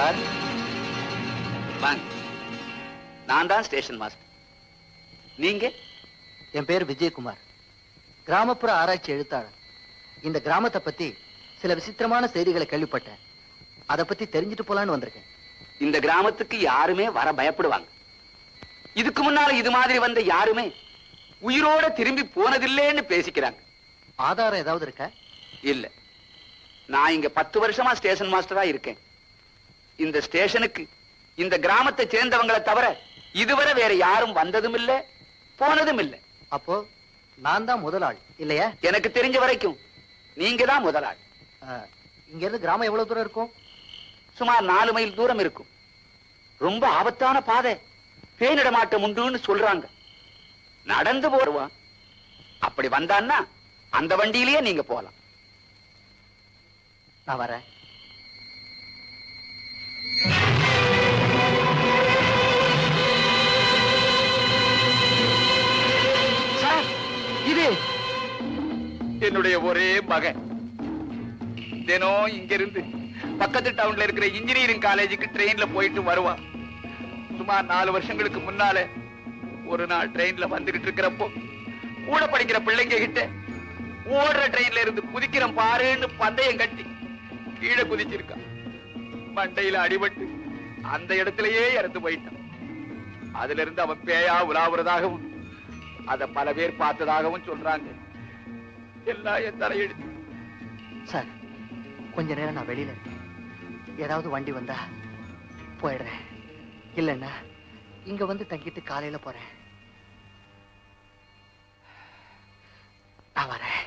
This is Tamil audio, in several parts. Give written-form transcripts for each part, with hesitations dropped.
சார் வாங்க. நான் தான் ஸ்டேஷன் மாஸ்டர். நீங்க? என் பேர் விஜயகுமார், கிராமப்புற ஆராய்ச்சி எழுத்தாளர். இந்த கிராமத்தை பத்தி சில விசித்திரமான செய்திகளை கேள்விப்பட்டேன். அதை பத்தி தெரிஞ்சுட்டு போலான்னு வந்திருக்கேன். இந்த கிராமத்துக்கு யாருமே வர பயப்படுவாங்க. இதுக்கு முன்னால இது மாதிரி வந்த யாருமே உயிரோட திரும்பி போனதில்லைன்னு பேசிக்கிறாங்க. ஆதாரம் ஏதாவது இருக்க? இல்ல. நான் இங்க 10 வருஷமா ஸ்டேஷன் மாஸ்டரா இருக்கேன். இந்த ஸ்டேஷனுக்கு இந்த கிராமத்தை சேர்ந்தவங்களை தவிர இதுவரை வேற யாரும் வந்ததும் இல்ல, போனதும் இல்ல. அப்போ நான் தான் முதல் ஆள் இல்லையா? எனக்கு தெரிஞ்ச வரைக்கும் நீங்க தான் முதல் ஆள். இங்க இருந்து கிராமம் எவ்வளவு தூரம் இருக்கும்? சுமார் 4 மைல் தூரம் இருக்கும். ரொம்ப ஆபத்தான பாதை, பேய் நடமாட்டம் உண்டுன்னு சொல்றாங்க. நடந்து போடுவான். அப்படி வந்தான்னா அந்த வண்டியிலேயே நீங்க போலாம். நான் வரேன். சார், இது என்னுடைய ஒரே மகன். தினம் இங்க இருந்து பக்கத்து டவுன்ல இருக்கிற இன்ஜினியரிங் காலேஜுக்கு ட்ரெயின்ல போயிட்டு வருவான். சுமார் 4 வருஷங்களுக்கு முன்னால ஒரு நாள் ட்ரெயின்ல வந்துகிட்டு இருக்கிறப்போ கூட படிக்கிற பிள்ளைங்க கிட்ட ஓடுற ட்ரெயின்ல இருந்து குதிக்கிறேன் பாருன்னு பந்தயம் கட்டி கீழே குதிச்சிருக்கான். மண்டையில அடிபட்டு அந்த இடத்திலேயே இறந்து போயிட்டான். அதுல இருந்து அவன் பேயா உலாவுறதாகவும் அத பல பேர் பார்த்ததாகவும் சொல்றாங்க. எல்லாம் என் தலையெழுத்து. சார், கொஞ்ச நேரம் நான் வெளியில இருக்கேன். ஏதாவது வண்டி வந்தா போயிடுறேன். இல்லைன்னா இங்க வந்து தங்கிட்டு காலையில போறேன். நான் வரேன்.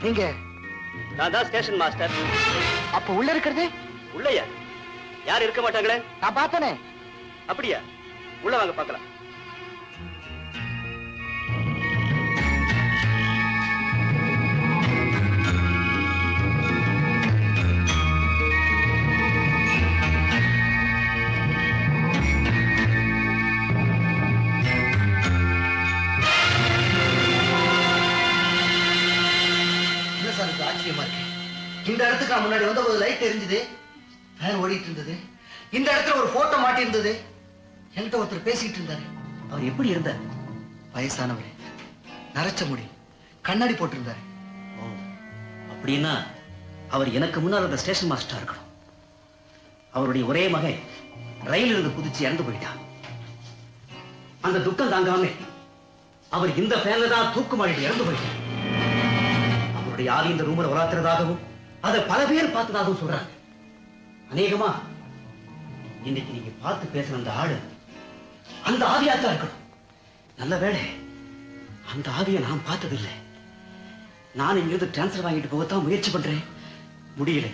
நீங்க? நான் தான் ஸ்டேஷன் மாஸ்டர். அப்ப உள்ள இருக்கிறது? உள்ளயா? யார் இருக்க மாட்டாங்களே? நான் பார்த்தனே. அப்படியா? உள்ள வாங்க பார்க்கலாம். ஆச்சரியமா இருக்கு. இந்த இடத்துக்கு முன்னாடி வந்த போது லைட் எரிஞ்சது, ஃபேன் ஓடிட்டு இருந்தது. இந்த இடத்துல ஒரு போட்டோ மாட்டி இருந்தது. என்கிட்ட ஒருத்தர் பேசிட்டு இருந்தாரு. அவர் எப்படி இருந்தார்? வயசானவர், நரைச்ச முடி, கண்ணாடி போட்டிருந்தாரு. அப்படின்னா அவர் எனக்கு முன்னால் அந்த ஸ்டேஷன் மாஸ்டரா இருக்கணும். அவருடைய ஒரே மகன் ரயில் இருந்து குதிச்சு இறந்து போயிட்டான். அந்த துக்கம் தாங்காம அவர் இந்த ஃபேன்ல தான் தூக்குமாடி இறந்து போயிட்டார். அவருடைய ஆவி இந்த ரூம்ல வளர்த்துறதாகவும் அதை பல பேர் பார்த்ததாகவும் சொல்றாங்க. அநேகமா இன்னைக்கு நீங்க பார்த்து பேசுற அந்த ஆளு அந்த ஆவியாத்தான் இருக்கணும். நல்ல வேளை அந்த ஆவியை நான் பார்த்ததில்லை. நான் இங்கிருந்து டிரான்ஸ்பர் வாங்கிட்டு போகத்தான் முயற்சி பண்றேன். முடியல.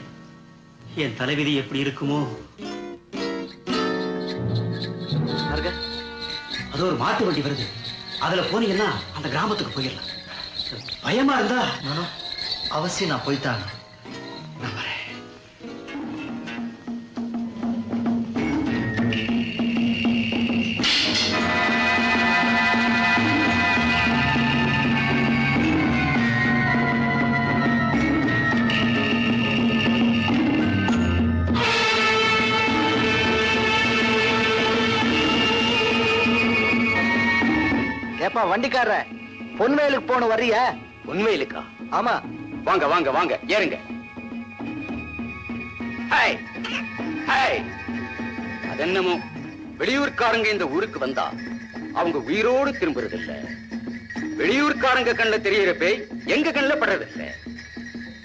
என் தலைவிதி எப்படி இருக்குமோ. அது ஒரு மாட்டு வண்டி வருது. அதுல போனீங்கன்னா அந்த கிராமத்துக்கு போயிடலாம். பயமா இருந்தா அவசியம் நான் போய்த்தாங்க. நான் வரேன். ஏப்பா வண்டிக்கார, பொன்வேலுக்கு போன வர்றியா? உண்மையிலுக்கா? ஆமா. வாங்க வாங்க வாங்க, ஏறுங்க. Hi hi. அதென்னமோ வெளியூர்காரங்க இந்த ஊருக்கு வந்தா அவங்க உயிரோடு திரும்புறதில்லை. வெளியூர்காரங்க கண்ணுல தெரியற பேய் எங்க கண்ணுல படுறதில்லை.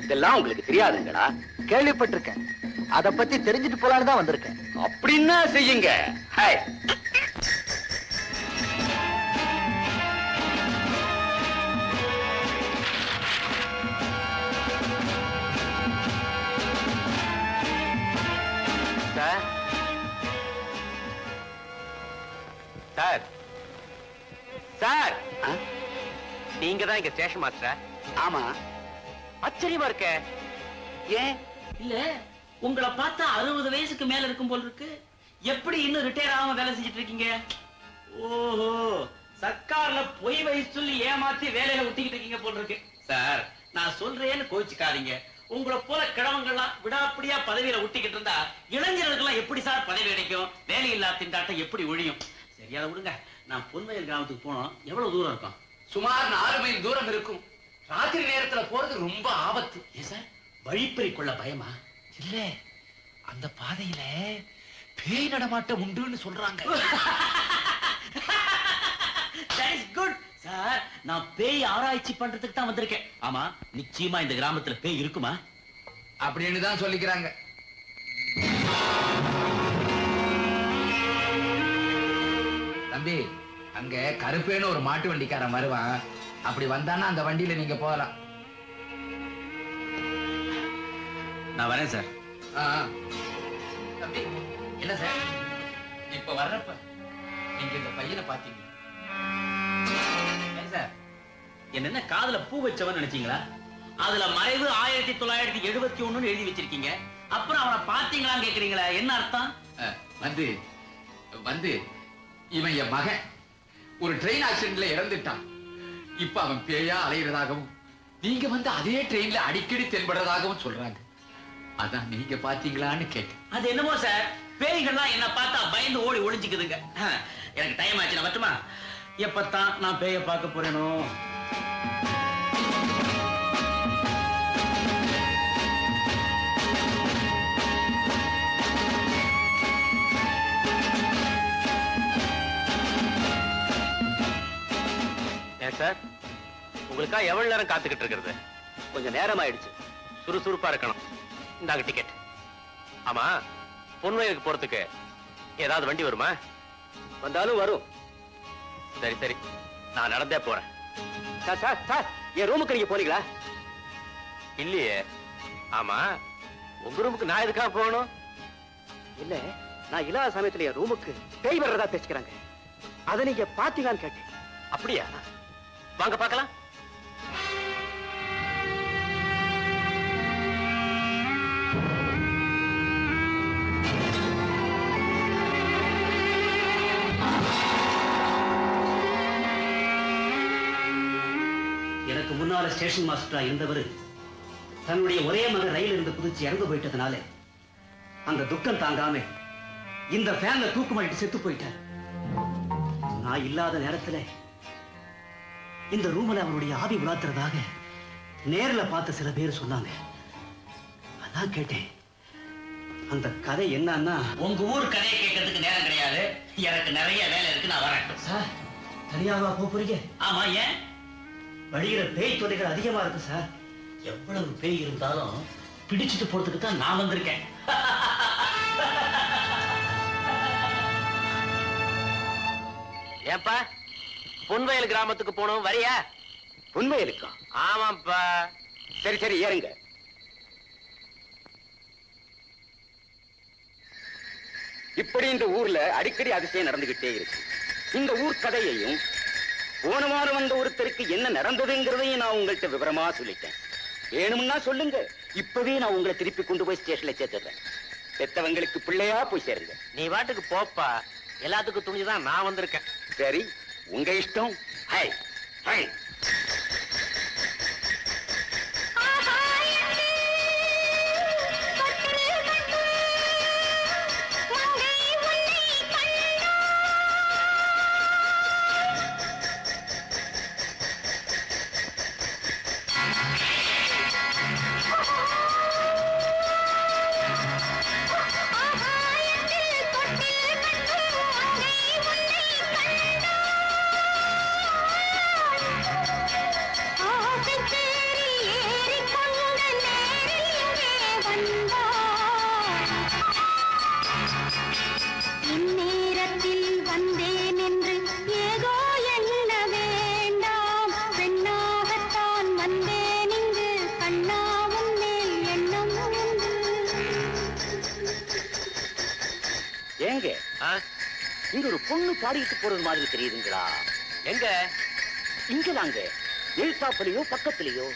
இதெல்லாம் உங்களுக்கு தெரியாதுங்களா? கேள்விப்பட்டிருக்கேன். அத பத்தி தெரிஞ்சுட்டு போலான்னு தான் வந்திருக்கேன். அப்படின்னா செய்யுங்க. ஹாய். சார், சார், நீங்க தான் இங்க ஸ்டேஷன் மாஸ்டரா? ஆமா. ஆச்சரியமா இருக்க. ஏன்? இல்ல, உங்களை பார்த்தா 60 வயசுக்கு மேல இருக்கும் போல் இருக்கு. எப்படி இன்னும் ரிட்டையர் ஆகாம வேலை செஞ்சுட்டு இருக்கீங்க? ஓஹோ, சர்க்கார்ல பொய் வயசு சொல்லி ஏமாத்தி வேலையில விட்டிக்கிட்டு இருக்கீங்க போல் இருக்கு. சார், நான் சொல்றேன்னு கோவிச்சுக்காதீங்க. உங்களை போல கிழவங்கள்லாம் விடாப்படியா பதவியில விட்டிக்கிட்டு இருந்தா இளைஞர்களுக்கெல்லாம் எப்படி சார் பதவி கிடைக்கும்? வேலையில்லா திண்டாட்டம் எப்படி ஒழியும்? சரி, அதை விடுங்க. நான் பொன்வயல் கிராமத்துக்கு போனோம். எவ்வளவு தூரம் இருக்கும்? சுமார் 4 மைல் தூரம் இருக்கும். ராத்திரி நேரத்துல போறது ரொம்ப ஆபத்து. ஏன் சார், வழிப்பறி கொள்ள பயமா? இல்ல, அந்த பாதையில பேய் நடமாட்டம் உண்டுன்னு சொல்றாங்க. That is good. சார், நான் பேய் ஆராய்ச்சி பண்றதுக்கு தான் வந்திருக்கேன். ஆமா, நிச்சயமா இந்த கிராமத்துல பேய் இருக்குமா? அப்படின்னு தான் சொல்லிக்கிறாங்க. தம்பி, அங்க கருப்பேன்னு ஒரு மாட்டு வண்டிக்காரன் வருவான். அப்படி வந்தானா அந்த வண்டியில நீங்க போகலாம். நான் வரேன் சார். தம்பி, என்ன சார், இப்ப வர்றப்ப நீங்க இந்த பையனை பாத்தீங்க. ஏன் சார், என்ன காதுல பூ வச்சவன் நினைச்சீங்களா? அதுல மறைவு 1971 எழுதி வச்சிருக்கீங்க. அப்புறம் அவனை பாத்தீங்களான்னு கேக்குறீங்களா? என்ன அர்த்தம்? வந்து வந்து இவன் என் மகன் ஒரு ட்ரெயின் ஆக்சிடென்ட்ல இறந்துட்டான். இப்ப அவன் பேயா அலைகிறதாகவும் நீங்க வந்து அதே ட்ரெயின்ல அடிக்கடி தென்படுறதாகவும் சொல்றாங்க. அதான் நீங்க பாத்தீங்களான்னு கேட்டேன். அது என்னமோ சார், பேய்கள்லாம் என்ன பார்த்தா பயந்து ஓடி ஒளிஞ்சுக்குதுங்க. எனக்கு டைம் ஆச்சு, நான் வரட்டுமா? எப்பத்தான் நான் பேய பார்க்க போறேனோ? சார், உங்களுக்கா எவ்வளவு நேரம் காத்துக்கிட்டு இருக்கிறது? கொஞ்சம் நேரம் ஆயிடுச்சு. சுறுசுறுப்பா இருக்கணும். இந்தாங்க டிக்கெட். ஆமா, பொன்வயலுக்கு போறதுக்கு ஏதாவது வண்டி வருமா? வந்தாலும் வரும். சரி சரி, நான் நடந்தே போறேன். சார் சார் சார், என் ரூமுக்கு நீங்க போறீங்களா? இல்லையே. ஆமா, உங்க ரூமுக்கு நான் எதுக்காக போகணும்? இல்ல, நான் இல்லாத சமயத்துல என் ரூமுக்கு பேய் வர்றதா பேசிக்கிறாங்க. அதை நீங்க பாத்தீங்களான்னு கேட்டேன். அப்படியா? வாங்க பார்க்கலாம். எனக்கு முன்னால ஸ்டேஷன் மாஸ்டரா இருந்தவர் தன்னுடைய ஒரே மகன் ரயில் இருந்து குதிச்சு இறந்து போயிட்டதுனால அந்த துக்கம் தாங்காம இந்த ஃபேன்ல தூக்கு மாட்டிட்டு செத்து போயிட்டார். நான் இல்லாத நேரத்துல இந்த ரூம்ல அவருடைய ஆவி உலாத்துறதாக நேர்ல பார்த்த சில பேர் சொன்னாங்க. அதான் கேட்டேன். அந்த கதை என்னன்னா, உங்க ஊர் கதையை கேட்கறதுக்கு நேரம் கிடையாது. எனக்கு நிறைய வேலை இருக்கு, நான் வரேன். சார், தனியாவா போறீங்க? ஆமா, ஏன்? வழியில பேய் தொல்லைகள் அதிகமா இருக்கு சார். எவ்வளவு பேய் இருந்தாலும் பிடிச்சிட்டு போறதுக்கு தான் நான் வந்திருக்கேன். ஏப்பா, பொன்வயல் கிராமத்துக்கு போனோம், வரியா? பொன்வயலுக்கா? ஆமாப்பா. சரி சரி, ஏறுங்க. இப்படி இந்த ஊர்ல அடிக்கடி அதிசயம் நடந்துகிட்டே இருக்கு. இந்த ஊர் கதையையும் போன வாரம் வந்த ஒருத்தருக்கு என்ன நடந்ததுங்கிறதையும் நான் உங்கள்கிட்ட விவரமா சொல்லிட்டேன். வேணும்னா சொல்லுங்க, இப்பவே நான் உங்களை திருப்பி கொண்டு போய் ஸ்டேஷன்ல சேர்த்துறேன். பெத்தவங்களுக்கு பிள்ளையா போய் சேருங்க. நீ வாட்டுக்கு போப்பா, எல்லாத்துக்கும் துணிஞ்சுதான் நான் வந்திருக்கேன். சரி, உங்க இஷ்டம். High high. ஏங்க, இங்க ஒரு பொண்ணு பாடிட்டு போறது மாதிரி தெரியுதுங்களா? எங்க? இங்கதாங்க, எழுத்தாப்புலயோ பக்கத்துலயோ.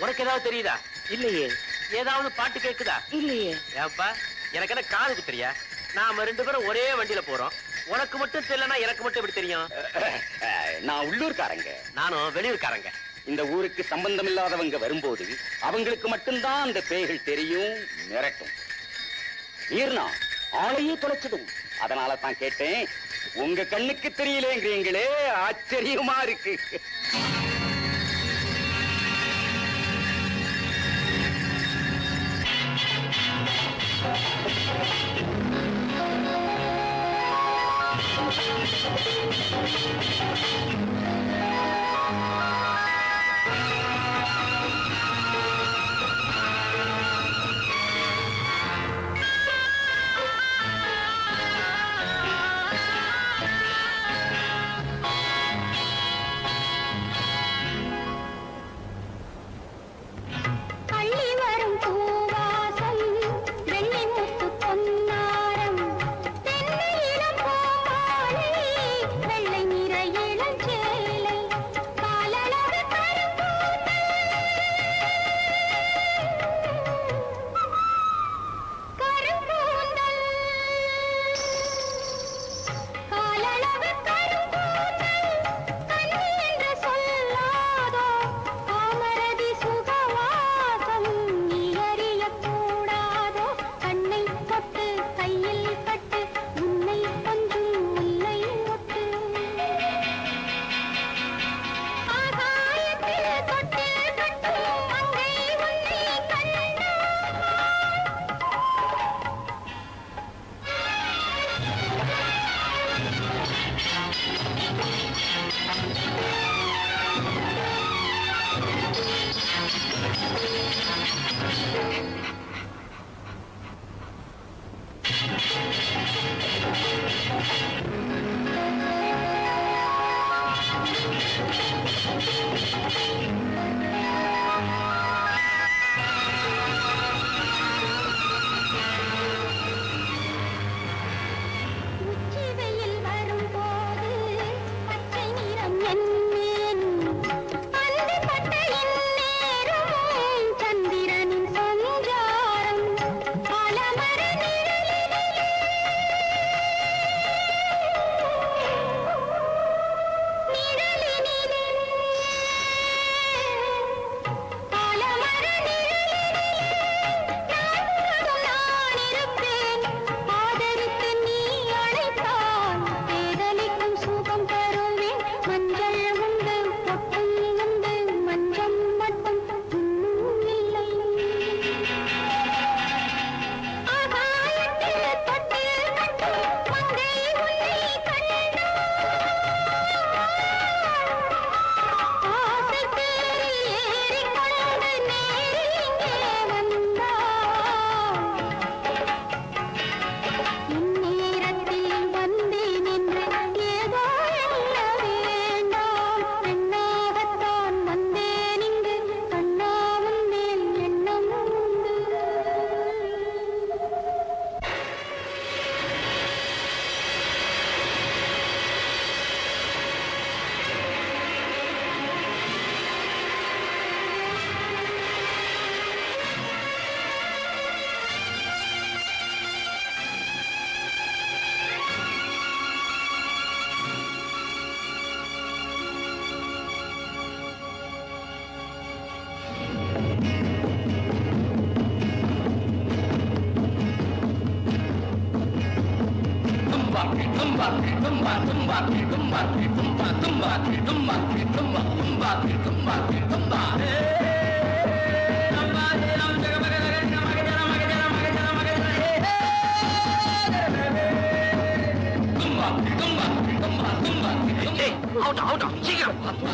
உனக்கு ஏதாவது தெரியுதா? இல்லையே, ஏதாவது பாட்டு கேக்குதா? இல்லையே. ஏன்பா எனக்கு என்ன காதுக்கு தெரியா? நாம 2 பேரும் ஒரே வண்டியில போறோம். உனக்கு மட்டும் தெரியலனா எனக்கு மட்டும் எப்படி தெரியும்? நான் உள்ளூர்காரங்க. நானும் வெளியூர்காரங்க. இந்த ஊருக்கு சம்பந்தம் இல்லாதவங்க வரும்போது அவங்களுக்கு மட்டும்தான் அந்த பேய்கள் தெரியும், மிரட்டும். ஈர்னா ஆளையே தொலைச்சிடும். அதனால தான் கேட்டேன், உங்க கண்ணுக்கு தெரியலேங்கிறீங்களே, ஆச்சரியமா இருக்கு. பள்ளி வரும் பூவாசம் வெள்ளி முத்து பொன்னாரம் தென்னையிடம் பூமாலை வெள்ளை நிற இளஞ்சேலை காலளவு கரும்பூந்தல் காலளவு கரும்பூந்தல் கண்ணி என்று சொல்லாதோ காமரதி சுகவாசம் நீ அறியக்கூடாதோ கண்ணை தொட்டு கையில் கட்டு உன்னை கொஞ்சம் முல்லை மொட்டு ஆகாயத்தில் தொட்டில் கட்டும் மங்கை உன்னை கண்டாள் உச்சி வெயில் வரும்போது பச்சை நிறம் என்மேனும் அந்தி பட்ட இந்நேரம் சந்திரனின் சஞ்சாரம் பலமர நிழலினிலே பலமர நான் இருப்பேன் ஆதரித்து நீ அழைத்தால் பேதலிக்கும் சுகம் தருவேன் மஞ்சள் உண்டு பொட்டும் உண்டு மஞ்சம் மட்டும் இன்னும் இல்லை ஆகாயத்தில் தொட்டில் கட்டும் மங்கை உன்னை கண்டாள் ஆசை தேறி ஏறிக்கொண்டு நேரில் இங்கே வந்தாள் இந்நேரத்தில் வந்தேன் என்று ஏதோ எண்ண வேண்டாம் பெண்ணாகத்தான் வந்தேன் இங்கு கண்ணாவும் மேல் எண்ணம் உண்டு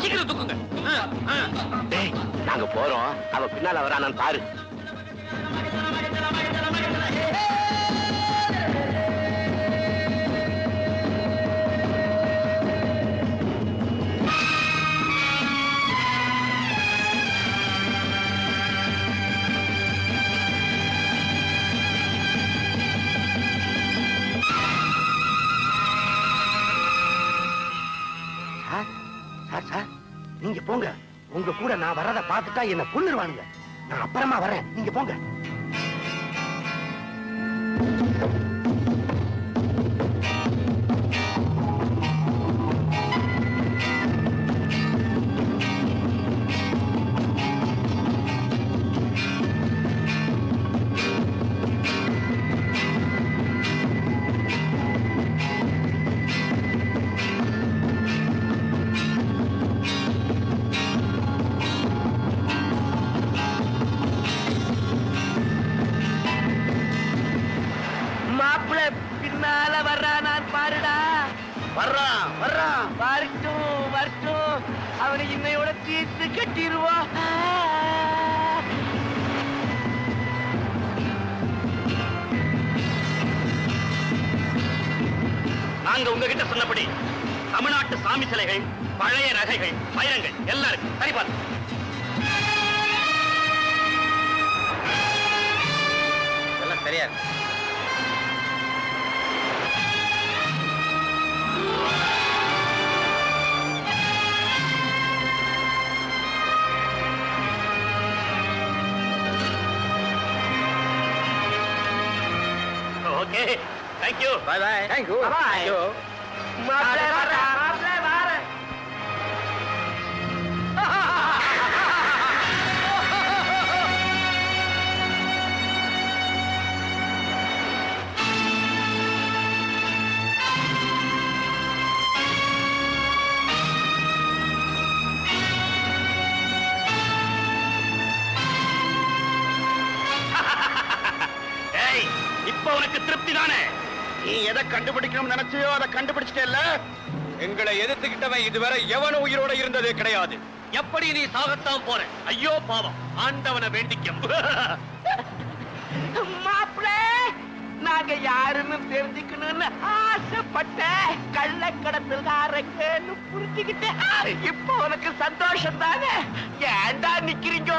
சீக்கிரம் தூக்குங்க. டேய், நாங்க போறோம். அவ பின்னால வரானான்னு பாரு. சார் நீங்க போங்க, உங்க கூட நான் வரத பார்த்துட்டா என்ன கொன்னுருவானுங்க. நான் அப்புறமா வரேன், நீங்க போங்க. மாப்பிள்ள பின்னால வர்றான், நான் பாருடா. வர்றான் வர்றான். வரட்டும் வரட்டும், அவனை இன்னையோட தீர்த்து கட்டிடுவோம். நாங்க உங்ககிட்ட சொன்னபடி தமிழ்நாட்டு சாமி சிலைகள், பழைய நகைகள், வைரங்கள் எல்லாம் இருக்கு. சரி பாரு. எல்லாம் சரியா இருக்கு. Okay, thank you. Bye bye. Thank you. Thank you. மாப்பிள்ள வர்றான், மாப்பிள்ள வாரேன். ஏய், இப்ப உனக்கு திருப்தி தானே? நீ எதை கண்டுபிடிக்கணும்னு நினைச்சியோ அதை கண்டுபிடிச்சிட்டேல்ல. எங்களை எதிர்த்துக்கிட்டவன் இதுவரை எவனும் உயிரோட இருந்ததே கிடையாது. எப்படி நீ சாகத்தான் போற? ஐயோ பாவம், ஆண்டவனை வேண்டிக்கும். மாப்பிள்ள, நாங்க யாருன்னு தெரிஞ்சுக்கணும்னு ஆசைப்பட்ட கள்ளக்கடத்தல்காரங்கன்னு புரிஞ்சுக்கிட்டேன். இப்போ உனக்கு சந்தோஷம் தானே? ஏன்டா நிக்கிறீங்க?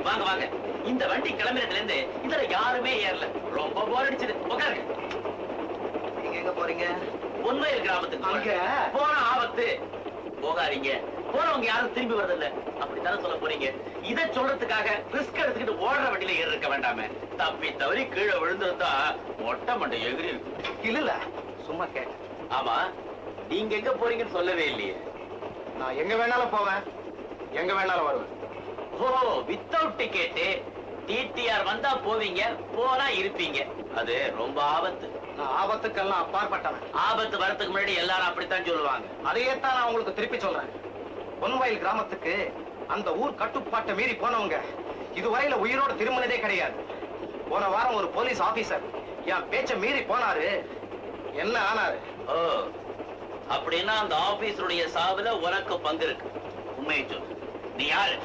வாங்க வாங்க. இந்த வண்டி கிளம்பினதுல இருந்து இதுல யாருமே ஏறல. ரொம்ப போர் அடிச்சது. உட்காருங்க. நீங்க எங்க போறீங்க? பொன்வயல் கிராமத்துக்கு அங்க? போன ஆபத்து. போகாதீங்க. போறவங்க யாரும் திரும்பி வரதில்ல. அப்படித்தானே சொல்ல போறீங்க? இதை சொல்றதுக்காக ரிஸ்க் எடுத்துக்கிட்டு ஓடுற வண்டியில ஏறி இருக்க வேண்டாமே. தப்பி தவறி கீழே விழுந்திருந்தா மொட்டை மண்டை எகிரி இருக்கும். இல்ல, சும்மா கேட்டேன். ஆமா, நீங்க எங்க போறீங்கன்னு சொல்லவே இல்லையே. நான் எங்க வேணாலும் போவேன், எங்க வேணாலும் வருவேன். ஓ, வித்தவுட் டிக்கெட். டிடிஆர் வந்தா போவீங்க, போனா இருப்பீங்க. அது ரொம்ப ஆபத்து. நான் ஆபத்துக்கெல்லாம் அப்பாற்பட்டவன். ஆபத்து வரதுக்கு முன்னாடி எல்லாரும் அப்படித்தான் சொல்லுவாங்க. அதையே தான் நான் உங்களுக்கு திருப்பி சொல்றேன். பொன்வயல் கிராமத்துக்கு அந்த ஊர் கட்டுப்பாட்டை மீறி போனவங்க இதுவரையில உயிரோட திரும்பினதே கிடையாது. போன வாரம் ஒரு போலீஸ் ஆபீசர் என் பேச்ச மீறி போனாரு. என்ன ஆனாரு? ஓ, அப்படின்னா அந்த ஆபீஸருடைய சாவுல உனக்கு பங்கு இருக்கு. உண்மையை சொல்லு, நீ யாரு?